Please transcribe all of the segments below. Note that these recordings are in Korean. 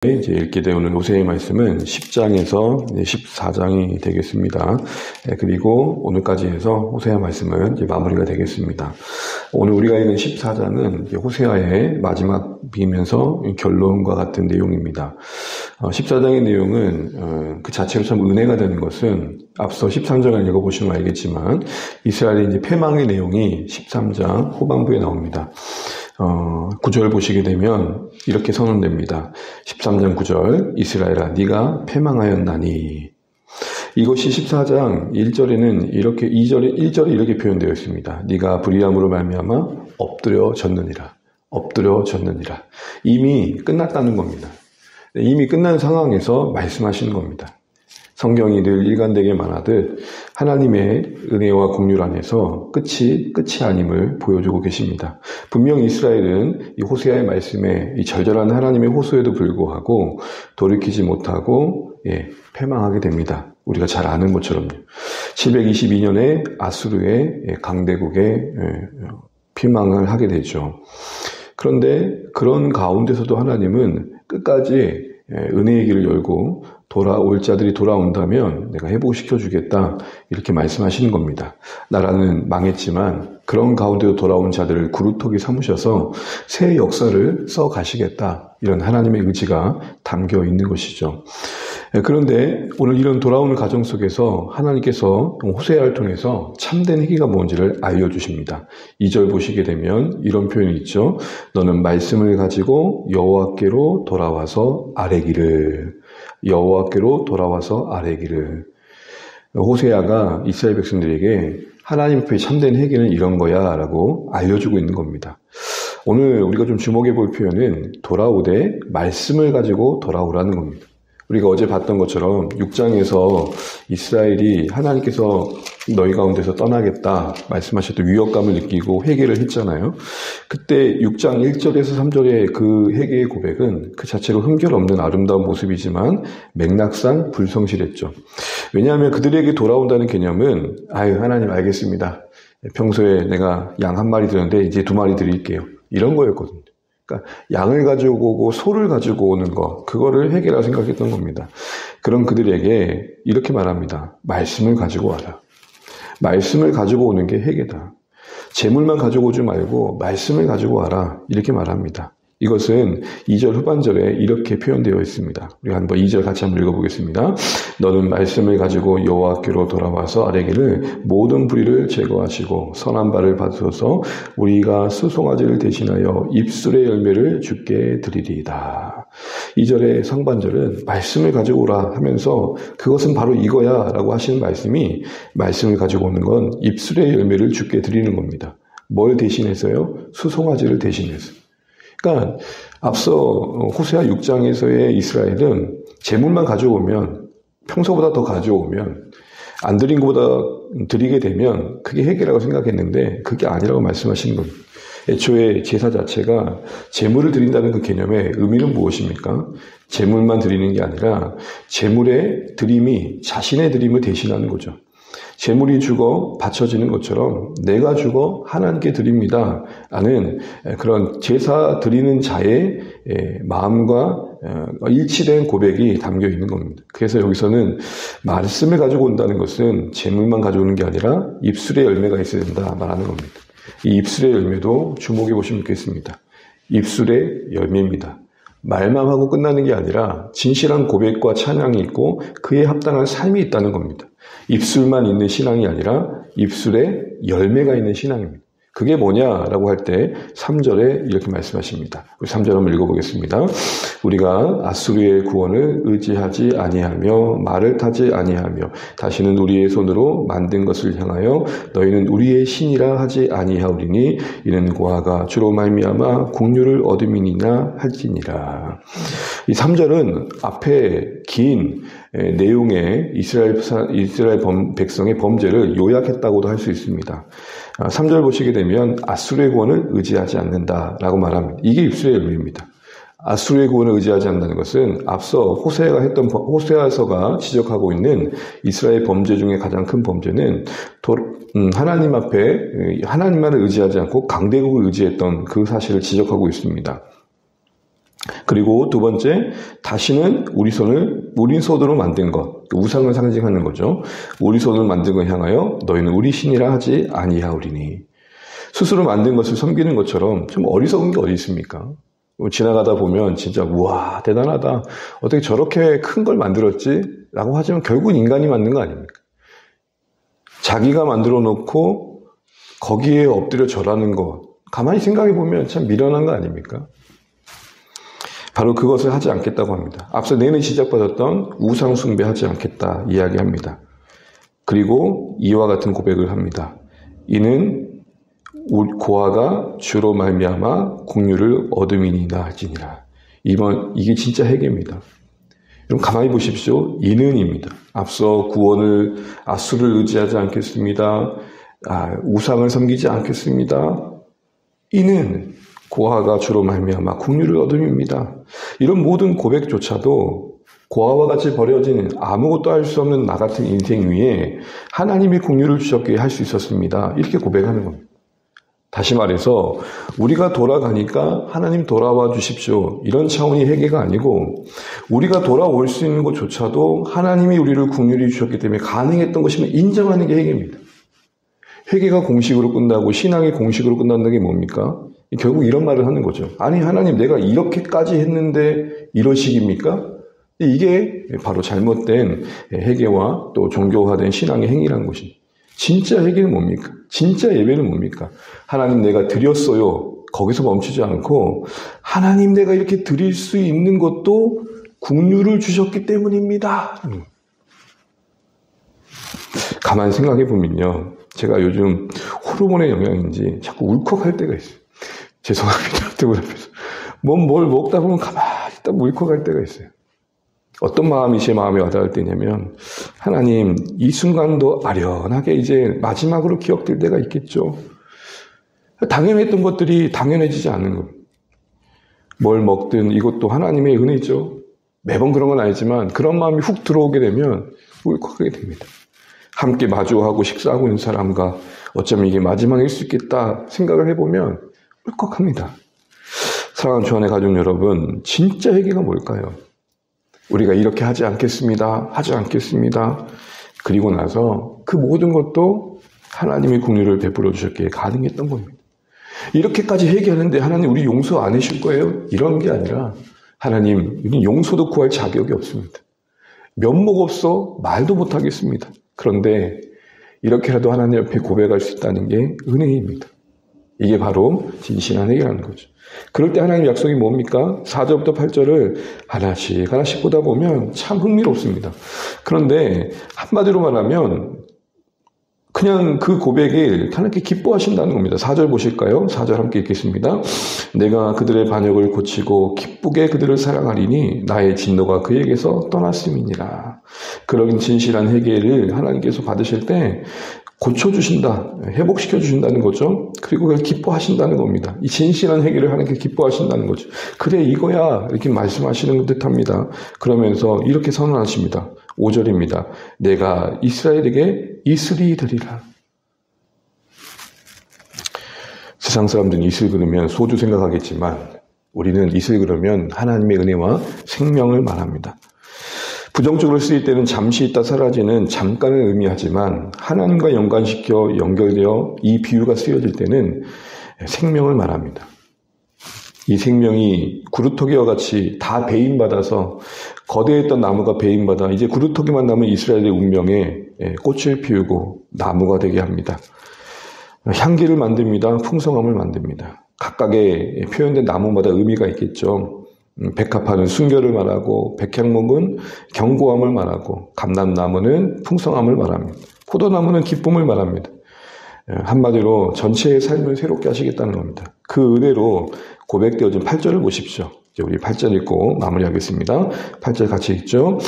이제 읽게 되는 호세아의 말씀은 10장에서 14장이 되겠습니다. 그리고 오늘까지 해서 호세아 말씀은 이제 마무리가 되겠습니다. 오늘 우리가 읽은 14장은 호세아의 마지막이면서 결론과 같은 내용입니다. 14장의 내용은 그 자체로 참 은혜가 되는 것은 앞서 13장을 읽어보시면 알겠지만 이스라엘의 이제 패망의 내용이 13장 후반부에 나옵니다. 9절 보시게 되면 이렇게 선언됩니다. 13장 9절 이스라엘아 네가 패망하였나니. 이것이 14장 1절에는 이렇게 1절에 이렇게 표현되어 있습니다. 네가 불의함으로 말미암아 엎드려졌느니라. 엎드려졌느니라. 이미 끝났다는 겁니다. 이미 끝난 상황에서 말씀하시는 겁니다. 성경이 늘 일관되게 말하듯 하나님의 은혜와 긍휼 안에서 끝이 아님을 보여주고 계십니다. 분명 이스라엘은 이 호세아의 말씀에 이 절절한 하나님의 호소에도 불구하고 돌이키지 못하고 패망하게 됩니다. 우리가 잘 아는 것처럼요. 722년에 아수르의 강대국에 피망을 하게 되죠. 그런데 그런 가운데서도 하나님은 끝까지 은혜의 길을 열고 돌아올 자들이 돌아온다면 내가 회복시켜 주겠다 이렇게 말씀하시는 겁니다. 나라는 망했지만 그런 가운데도 돌아온 자들을 구루토기 삼으셔서 새 역사를 써 가시겠다 이런 하나님의 의지가 담겨 있는 것이죠. 그런데 오늘 이런 돌아오는 과정 속에서 하나님께서 호세아를 통해서 참된 회개가 뭔지를 알려주십니다. 2절 보시게 되면 이런 표현이 있죠. 너는 말씀을 가지고 여호와께로 돌아와서 아뢰기를. 여호와께로 돌아와서 아뢰기를. 호세아가 이스라엘 백성들에게 하나님 앞에 참된 회개는 이런 거야 라고 알려주고 있는 겁니다. 오늘 우리가 좀 주목해 볼 표현은 돌아오되 말씀을 가지고 돌아오라는 겁니다. 우리가 어제 봤던 것처럼 6장에서 이스라엘이 하나님께서 너희 가운데서 떠나겠다 말씀하셨던 위협감을 느끼고 회개를 했잖아요. 그때 6장 1절에서 3절의 그 회개의 고백은 그 자체로 흠결없는 아름다운 모습이지만 맥락상 불성실했죠. 왜냐하면 그들에게 돌아온다는 개념은 하나님 알겠습니다. 평소에 내가 양 한 마리 드렸는데 이제 2마리 드릴게요. 이런 거였거든요. 그러니까 양을 가지고 오고 소를 가지고 오는 거 그거를 회개라고 생각했던 겁니다. 그런 그들에게 이렇게 말합니다. 말씀을 가지고 와라. 말씀을 가지고 오는 게 회개다. 재물만 가지고 오지 말고 말씀을 가지고 와라. 이렇게 말합니다. 이것은 2절 후반절에 이렇게 표현되어 있습니다. 우리 한번 2절 같이 한번 읽어보겠습니다. 너는 말씀을 가지고 여호와께로 돌아와서 아뢰기를 모든 불의를 제거하시고 선한 바를 받으소서 우리가 수송아지를 대신하여 입술의 열매를 주께 드리리이다. 2절의 상반절은 말씀을 가지고 오라 하면서 그것은 바로 이거야 라고 하시는 말씀이 말씀을 가지고 오는 건 입술의 열매를 주께 드리는 겁니다. 뭘 대신해서요? 수송아지를 대신해서. 그러니까 앞서 호세아 6장에서의 이스라엘은 재물만 가져오면 평소보다 더 가져오면 안 드린 것보다 드리게 되면 그게 회개라고 생각했는데 그게 아니라고 말씀하시는 겁니다. 애초에 제사 자체가 재물을 드린다는 그 개념의 의미는 무엇입니까? 재물만 드리는 게 아니라 재물의 드림이 자신의 드림을 대신하는 거죠. 재물이 죽어 바쳐지는 것처럼 내가 죽어 하나님께 드립니다 라는 그런 제사 드리는 자의 마음과 일치된 고백이 담겨 있는 겁니다. 그래서 여기서는 말씀을 가지고 온다는 것은 재물만 가져오는 게 아니라 입술의 열매가 있어야 된다 말하는 겁니다. 이 입술의 열매도 주목해 보시면 좋겠습니다. 입술의 열매입니다. 말만 하고 끝나는 게 아니라 진실한 고백과 찬양이 있고 그에 합당한 삶이 있다는 겁니다. 입술만 있는 신앙이 아니라 입술에 열매가 있는 신앙입니다. 그게 뭐냐라고 할 때 3절에 이렇게 말씀하십니다. 3절 한번 읽어보겠습니다. 우리가 아수르의 구원을 의지하지 아니하며 말을 타지 아니하며 다시는 우리의 손으로 만든 것을 향하여 너희는 우리의 신이라 하지 아니하오리니 이는 고아가 주로 말미암아 긍휼을 얻음이니나 할지니라. 이 3절은 앞에 긴 내용의 이스라엘 백성의 범죄를 요약했다고도 할 수 있습니다. 3절 보시게 되면 아수르의 구원을 의지하지 않는다라고 말합니다. 이게 입술의 열매입니다. 아수르의 구원을 의지하지 않는다는 것은 앞서 호세아서가 지적하고 있는 이스라엘 범죄 중에 가장 큰 범죄는 하나님 앞에 하나님만을 의지하지 않고 강대국을 의지했던 그 사실을 지적하고 있습니다. 그리고 두 번째, 다시는 우리 손으로 만든 것, 우상을 상징하는 거죠. 우리 손으로 만든 걸 향하여 너희는 우리 신이라 하지 아니하오리니. 스스로 만든 것을 섬기는 것처럼 좀 어리석은 게 어디 있습니까? 지나가다 보면 진짜 우와 대단하다. 어떻게 저렇게 큰 걸 만들었지? 라고 하지만 결국은 인간이 만든 거 아닙니까? 자기가 만들어 놓고 거기에 엎드려 절하는 것. 가만히 생각해 보면 참 미련한 거 아닙니까? 바로 그것을 하지 않겠다고 합니다. 앞서 내내 시작받았던 우상 숭배하지 않겠다 이야기합니다. 그리고 이와 같은 고백을 합니다. 이는 고아가 주로 말미암아 공유를 얻음이니이다 할지니라. 이게 진짜 회개입니다. 여러분 가만히 보십시오. 이는입니다. 앞서 구원을 아수를 의지하지 않겠습니다. 우상을 섬기지 않겠습니다. 이는 고아가 주로 말미암아 공유를 얻음입니다. 이런 모든 고백조차도 고아와 같이 버려진 아무것도 할 수 없는 나 같은 인생 위에 하나님이 공유를 주셨기에 할 수 있었습니다. 이렇게 고백하는 겁니다. 다시 말해서 우리가 돌아가니까 하나님 돌아와 주십시오. 이런 차원의 회개가 아니고 우리가 돌아올 수 있는 것조차도 하나님이 우리를 긍휼히 주셨기 때문에 가능했던 것이면 인정하는 게 회개입니다. 회개가 공식으로 끝나고 신앙이 공식으로 끝난다는 게 뭡니까? 결국 이런 말을 하는 거죠. 아니 하나님 내가 이렇게까지 했는데 이러식입니까? 이게 바로 잘못된 회개와 또 종교화된 신앙의 행위라는 것입니다. 진짜 회개는 뭡니까? 진짜 예배는 뭡니까? 하나님 내가 드렸어요. 거기서 멈추지 않고 하나님 내가 이렇게 드릴 수 있는 것도 긍휼을 주셨기 때문입니다. 가만히 생각해 보면요. 제가 요즘 호르몬의 영향인지 자꾸 울컥할 때가 있어요. 죄송합니다. 등을 앞에서. 뭘 먹다 보면 가만히 있다 울컥할 때가 있어요. 어떤 마음이 제 마음에 와닿을 때냐면 하나님 이 순간도 아련하게 이제 마지막으로 기억될 때가 있겠죠. 당연했던 것들이 당연해지지 않는 겁니다. 뭘 먹든 이것도 하나님의 은혜죠. 매번 그런 건 아니지만 그런 마음이 훅 들어오게 되면 울컥하게 됩니다. 함께 마주하고 식사하고 있는 사람과 어쩌면 이게 마지막일 수 있겠다 생각을 해보면 울컥합니다. 사랑하는 주안의 가족 여러분, 진짜 회개가 뭘까요? 우리가 이렇게 하지 않겠습니다. 그리고 나서 그 모든 것도 하나님의 긍휼을 베풀어 주셨기에 가능했던 겁니다. 이렇게까지 회개하는데 하나님 우리 용서 안 해줄 거예요? 이런 게 아니라 하나님 우리 용서도 구할 자격이 없습니다. 면목 없어 말도 못하겠습니다. 그런데 이렇게라도 하나님 옆에 고백할 수 있다는 게 은혜입니다. 이게 바로 진실한 회개라는 거죠. 그럴 때 하나님 약속이 뭡니까? 4절부터 8절을 하나씩 보다 보면 참 흥미롭습니다. 그런데 한마디로 말하면 그냥 그 고백에 하나님께 기뻐하신다는 겁니다. 4절 보실까요? 4절 함께 읽겠습니다. 내가 그들의 반역을 고치고 기쁘게 그들을 사랑하리니 나의 진노가 그에게서 떠났음이니라. 그런 진실한 회개를 하나님께서 받으실 때 고쳐주신다, 회복시켜주신다는 거죠. 그리고 그걸 기뻐하신다는 겁니다. 이 진실한 회개를 하나님께 기뻐하신다는 거죠. 그래 이거야 이렇게 말씀하시는 듯합니다. 그러면서 이렇게 선언하십니다. 5절입니다. 내가 이스라엘에게 이슬이 되리라. 세상 사람들은 이슬 그러면 소주 생각하겠지만 우리는 이슬 그러면 하나님의 은혜와 생명을 말합니다. 부정적으로 쓰일 때는 잠시 있다 사라지는 잠깐을 의미하지만 하나님과 연결되어 이 비유가 쓰여질 때는 생명을 말합니다. 이 생명이 구루터기와 같이 다 배임받아서 거대했던 나무가 배임받아 이제 구루터기만 남은 이스라엘의 운명에 꽃을 피우고 나무가 되게 합니다. 향기를 만듭니다. 풍성함을 만듭니다. 각각의 표현된 나무마다 의미가 있겠죠. 백합화는 순결을 말하고 백향목은 견고함을 말하고 감람나무는 풍성함을 말합니다. 포도나무는 기쁨을 말합니다. 한마디로 전체의 삶을 새롭게 하시겠다는 겁니다. 그 은혜로 고백되어진 8절을 보십시오. 이제 우리 8절 읽고 마무리하겠습니다. 8절 같이 읽죠.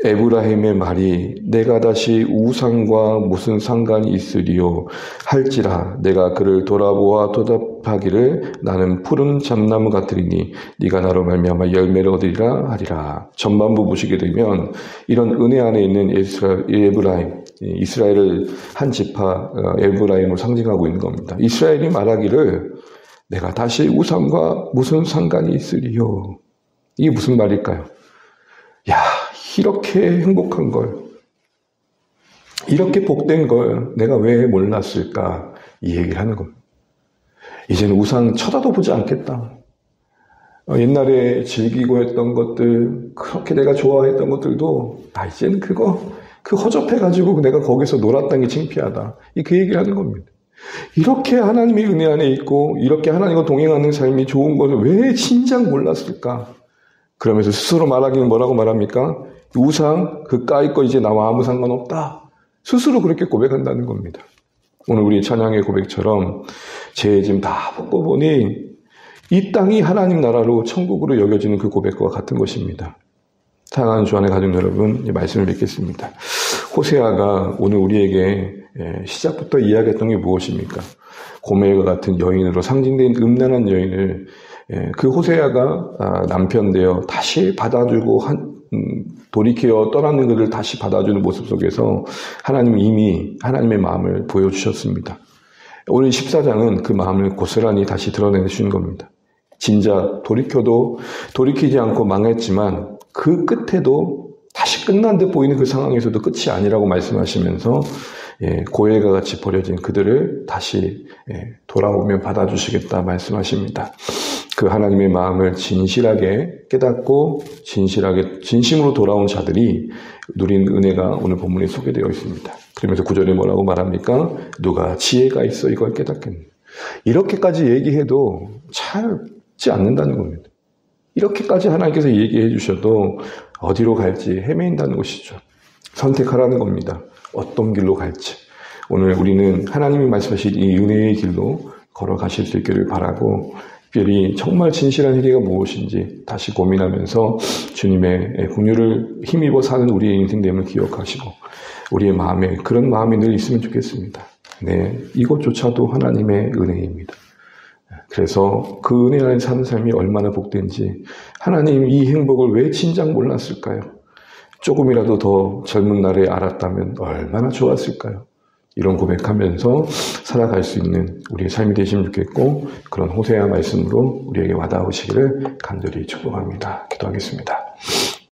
에브라임의 말이 내가 다시 우상과 무슨 상관이 있으리요 할지라 내가 그를 돌아보아 도답하기를 나는 푸른 잣나무 같으리니 네가 나로 말미암아 열매를 얻으리라 하리라. 전반부 보시게 되면 이런 은혜 안에 있는 에브라임, 이스라엘을 한 지파 에브라임을 상징하고 있는 겁니다. 이스라엘이 말하기를 내가 다시 우상과 무슨 상관이 있으리요. 이게 무슨 말일까요? 야, 이렇게 행복한 걸, 이렇게 복된 걸 내가 왜 몰랐을까? 이 얘기를 하는 겁니다. 이제는 우상 쳐다도 보지 않겠다. 옛날에 즐기고 했던 것들, 그렇게 내가 좋아했던 것들도, 이제는 그 허접해가지고 내가 거기서 놀았다는 게 창피하다. 그 얘기를 하는 겁니다. 이렇게 하나님의 은혜 안에 있고, 이렇게 하나님과 동행하는 삶이 좋은 것을 왜 진작 몰랐을까? 그러면서 스스로 말하기는 뭐라고 말합니까? 우상, 그까이 거 이제 나와 아무 상관없다. 스스로 그렇게 고백한다는 겁니다. 오늘 우리 찬양의 고백처럼 제 짐 다 벗고 보니 이 땅이 하나님 나라로 천국으로 여겨지는 그 고백과 같은 것입니다. 사랑하는 주안의 가족 여러분, 이 말씀을 맺겠습니다. 호세아가 오늘 우리에게 시작부터 이야기했던 게 무엇입니까? 고멜과 같은 여인으로 상징된 음란한 여인을 그 호세아가 남편 되어 다시 받아주고 돌이켜 떠나는 그를 다시 받아주는 모습 속에서 하나님은 이미 하나님의 마음을 보여주셨습니다. 오늘 14장은 그 마음을 고스란히 다시 드러내주신 겁니다. 진작 돌이키지 않고 망했지만 그 끝에도 다시 끝난 듯 보이는 그 상황에서도 끝이 아니라고 말씀하시면서 고엘과 같이 버려진 그들을 다시 돌아오면 받아주시겠다 말씀하십니다. 그 하나님의 마음을 진실하게 깨닫고 진심으로 돌아온 자들이 누린 은혜가 오늘 본문에 소개되어 있습니다. 그러면서 9절에 뭐라고 말합니까? 누가 지혜가 있어 이걸 깨닫겠느냐. 이렇게까지 얘기해도 찾지 않는다는 겁니다. 이렇게까지 하나님께서 얘기해 주셔도 어디로 갈지 헤매인다는 것이죠. 선택하라는 겁니다. 어떤 길로 갈지. 오늘 우리는 하나님이 말씀하신 이 은혜의 길로 걸어가실 수 있기를 바라고, 특별히 정말 진실한 회개가 무엇인지 다시 고민하면서 주님의 긍휼을 힘입어 사는 우리의 인생됨을 기억하시고 우리의 마음에 그런 마음이 늘 있으면 좋겠습니다. 네, 이것조차도 하나님의 은혜입니다. 그래서 그 은혜 안에 사는 삶이 얼마나 복된지, 하나님 이 행복을 왜 진작 몰랐을까요? 조금이라도 더 젊은 날에 알았다면 얼마나 좋았을까요? 이런 고백하면서 살아갈 수 있는 우리의 삶이 되시면 좋겠고, 그런 호세아 말씀으로 우리에게 와닿으시기를 간절히 축복합니다. 기도하겠습니다.